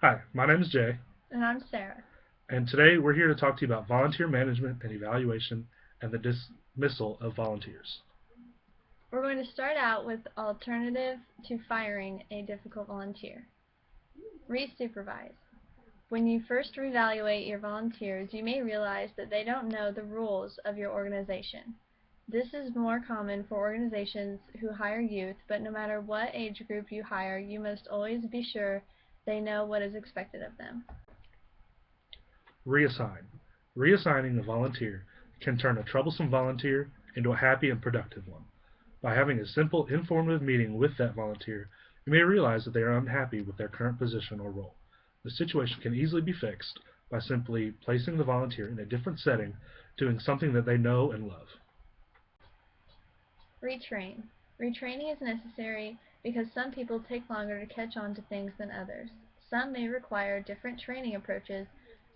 Hi, my name is Jay, And I'm Sarah. and today we're here to talk to you about volunteer management and evaluation and the dismissal of volunteers. We're going to start out with alternative to firing a difficult volunteer. Resupervise. When you first reevaluate your volunteers, you may realize that they don't know the rules of your organization. This is more common for organizations who hire youth, but no matter what age group you hire, you must always be sure they know what is expected of them. Reassign. Reassigning a volunteer can turn a troublesome volunteer into a happy and productive one. By having a simple, informative meeting with that volunteer, you may realize that they are unhappy with their current position or role. The situation can easily be fixed by simply placing the volunteer in a different setting, doing something that they know and love. Retrain. Retraining is necessary because some people take longer to catch on to things than others. Some may require different training approaches,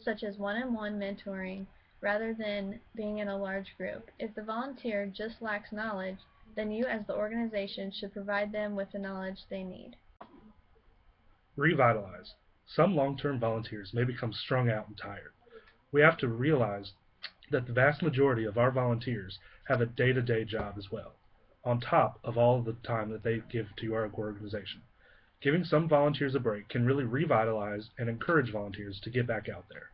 such as one-on-one mentoring, rather than being in a large group. If the volunteer just lacks knowledge, then you as the organization should provide them with the knowledge they need. Revitalize. Some long-term volunteers may become strung out and tired. We have to realize that the vast majority of our volunteers have a day-to-day job as well, on top of all the time that they give to our organization. Giving some volunteers a break can really revitalize and encourage volunteers to get back out there.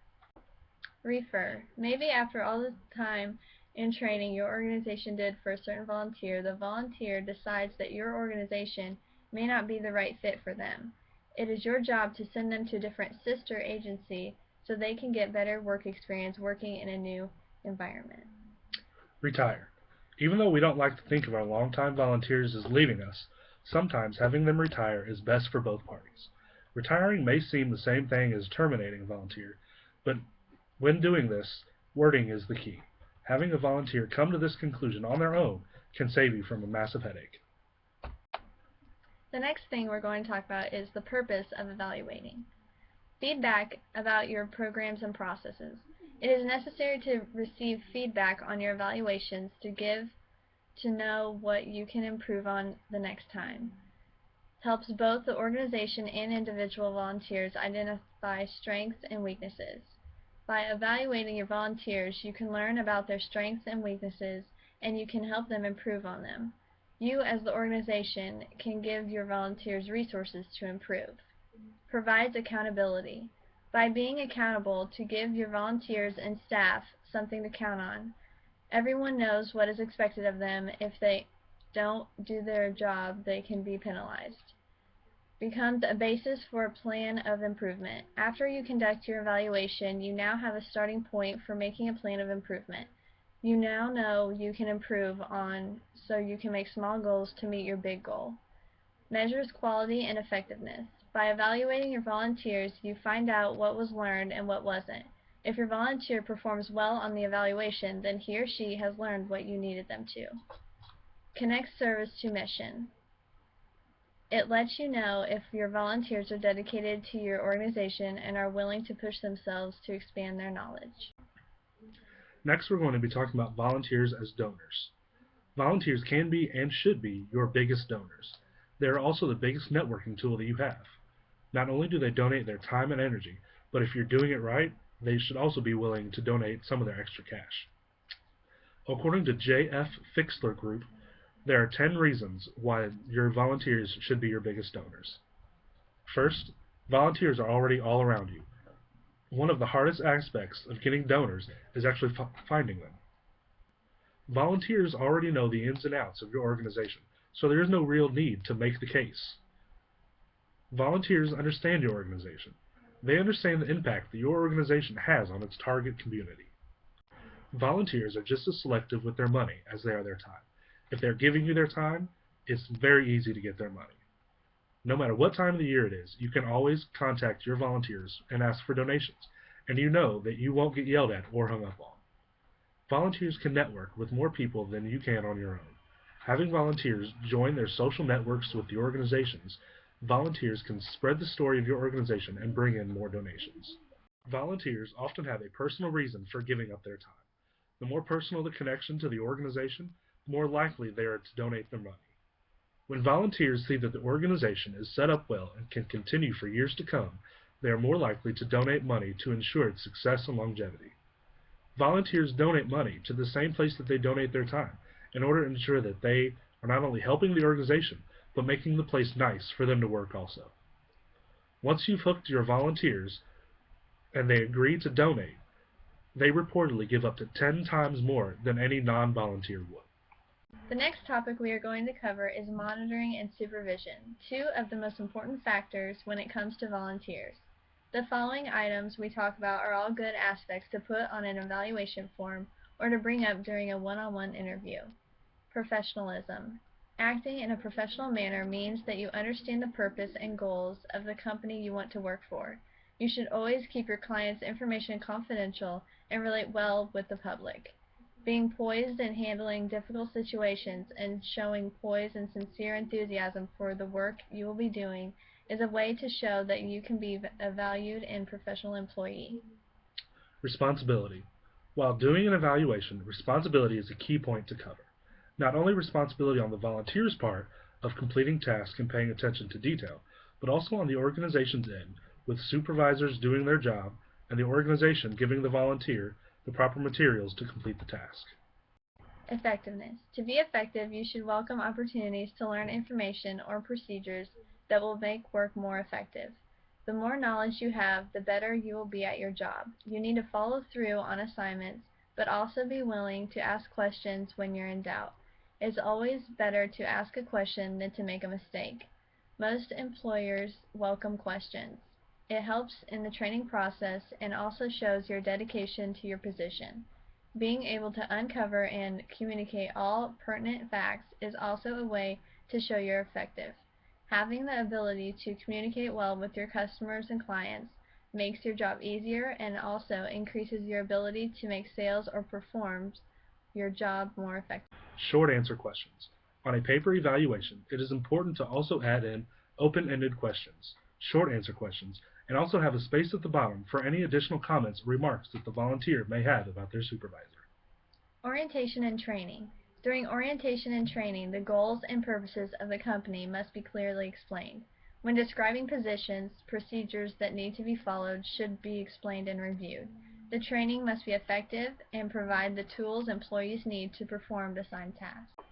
Refer. Maybe after all the time in training your organization did for a certain volunteer, the volunteer decides that your organization may not be the right fit for them. It is your job to send them to a different sister agency so they can get better work experience working in a new environment. Retire. Even though we don't like to think of our longtime volunteers as leaving us, sometimes having them retire is best for both parties. Retiring may seem the same thing as terminating a volunteer, but when doing this, wording is the key. Having a volunteer come to this conclusion on their own can save you from a massive headache. The next thing we're going to talk about is the purpose of evaluating. Feedback about your programs and processes. It is necessary to receive feedback on your evaluations to know what you can improve on the next time. It helps both the organization and individual volunteers identify strengths and weaknesses. By evaluating your volunteers, you can learn about their strengths and weaknesses, and you can help them improve on them. You, as the organization, can give your volunteers resources to improve. Provides accountability. By being accountable to give your volunteers and staff something to count on, everyone knows what is expected of them. If they don't do their job, they can be penalized. Becomes a basis for a plan of improvement. After you conduct your evaluation, you now have a starting point for making a plan of improvement. You now know you can improve on, so you can make small goals to meet your big goal. Measures quality and effectiveness. By evaluating your volunteers, you find out what was learned and what wasn't. If your volunteer performs well on the evaluation, then he or she has learned what you needed them to. Connect service to mission. It lets you know if your volunteers are dedicated to your organization and are willing to push themselves to expand their knowledge. Next, we're going to be talking about volunteers as donors. Volunteers can be and should be your biggest donors. They are also the biggest networking tool that you have. Not only do they donate their time and energy, but if you're doing it right, they should also be willing to donate some of their extra cash. According to J.F. Fixler Group, there are 10 reasons why your volunteers should be your biggest donors. First, volunteers are already all around you. One of the hardest aspects of getting donors is actually finding them. Volunteers already know the ins and outs of your organization, so there is no real need to make the case. Volunteers understand your organization. They understand the impact that your organization has on its target community. Volunteers are just as selective with their money as they are their time. If they're giving you their time, it's very easy to get their money. No matter what time of the year it is, you can always contact your volunteers and ask for donations, and you know that you won't get yelled at or hung up on. Volunteers can network with more people than you can on your own. Having volunteers join their social networks with the organizations, volunteers can spread the story of your organization and bring in more donations. Volunteers often have a personal reason for giving up their time. The more personal the connection to the organization, the more likely they are to donate their money. When volunteers see that the organization is set up well and can continue for years to come, They are more likely to donate money to ensure its success and longevity. Volunteers donate money to the same place that they donate their time in order to ensure that they are not only helping the organization, but making the place nice for them to work also. Once you've hooked your volunteers and they agree to donate, they reportedly give up to 10 times more than any non-volunteer would. The next topic we are going to cover is monitoring and supervision, two of the most important factors when it comes to volunteers. The following items we talk about are all good aspects to put on an evaluation form or to bring up during a one-on-one interview. Professionalism. Acting in a professional manner means that you understand the purpose and goals of the company you want to work for. You should always keep your clients' information confidential and relate well with the public. Being poised and handling difficult situations and showing poise and sincere enthusiasm for the work you will be doing is a way to show that you can be a valued and professional employee. Responsibility. While doing an evaluation, responsibility is a key point to cover. Not only responsibility on the volunteer's part of completing tasks and paying attention to detail, but also on the organization's end, with supervisors doing their job and the organization giving the volunteer the proper materials to complete the task. Effectiveness. To be effective, you should welcome opportunities to learn information or procedures that will make work more effective. The more knowledge you have, the better you will be at your job. You need to follow through on assignments, but also be willing to ask questions when you're in doubt. It's always better to ask a question than to make a mistake. Most employers welcome questions. It helps in the training process and also shows your dedication to your position. Being able to uncover and communicate all pertinent facts is also a way to show you're effective. Having the ability to communicate well with your customers and clients makes your job easier and also increases your ability to make sales or perform your job more effectively. Short answer questions. On a paper evaluation, it is important to also add in open-ended questions, short answer questions, and also have a space at the bottom for any additional comments or remarks that the volunteer may have about their supervisor. Orientation and training. During orientation and training, the goals and purposes of the company must be clearly explained. When describing positions, procedures that need to be followed should be explained and reviewed. The training must be effective and provide the tools employees need to perform the assigned tasks.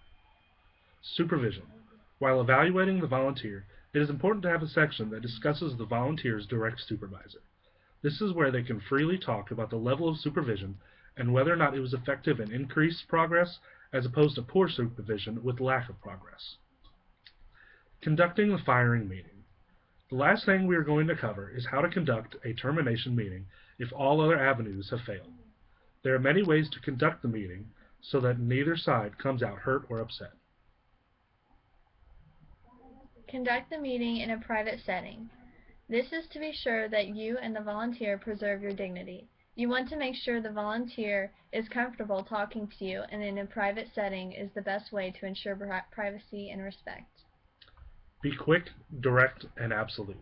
Supervision. While evaluating the volunteer, it is important to have a section that discusses the volunteer's direct supervisor. This is where they can freely talk about the level of supervision and whether or not it was effective in increased progress as opposed to poor supervision with lack of progress. Conducting the firing meeting. The last thing we are going to cover is how to conduct a termination meeting if all other avenues have failed. There are many ways to conduct the meeting so that neither side comes out hurt or upset. Conduct the meeting in a private setting. This is to be sure that you and the volunteer preserve your dignity. You want to make sure the volunteer is comfortable talking to you, and in a private setting is the best way to ensure privacy and respect. Be quick, direct, and absolute.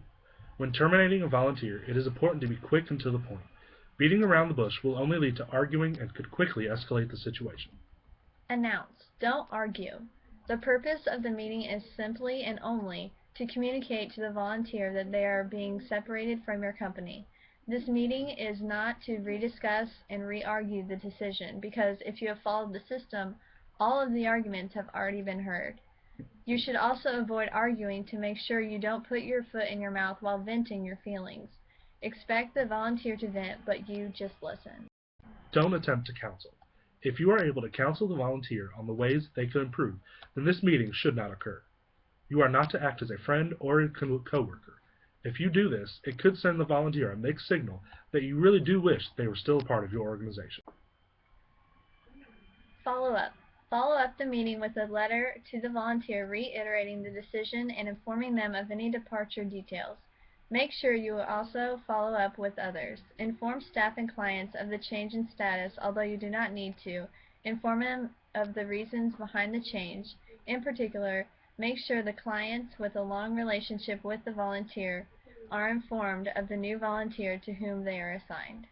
When terminating a volunteer, it is important to be quick and to the point. Beating around the bush will only lead to arguing and could quickly escalate the situation. Announce. Don't argue. The purpose of the meeting is simply and only to communicate to the volunteer that they are being separated from your company. This meeting is not to rediscuss and re-argue the decision, because if you have followed the system, all of the arguments have already been heard. You should also avoid arguing to make sure you don't put your foot in your mouth while venting your feelings. Expect the volunteer to vent, but you just listen. Don't attempt to counsel. If you are able to counsel the volunteer on the ways that they could improve, then this meeting should not occur. You are not to act as a friend or a co-worker. If you do this, it could send the volunteer a mixed signal that you really do wish they were still a part of your organization. Follow up. Follow up the meeting with a letter to the volunteer reiterating the decision and informing them of any departure details. Make sure you also follow up with others. Inform staff and clients of the change in status, although you do not need to. Inform them of the reasons behind the change. In particular, make sure the clients with a long relationship with the volunteer are informed of the new volunteer to whom they are assigned.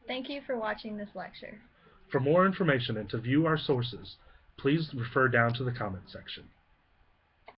Thank you for watching this lecture. For more information and to view our sources, please refer down to the comment section.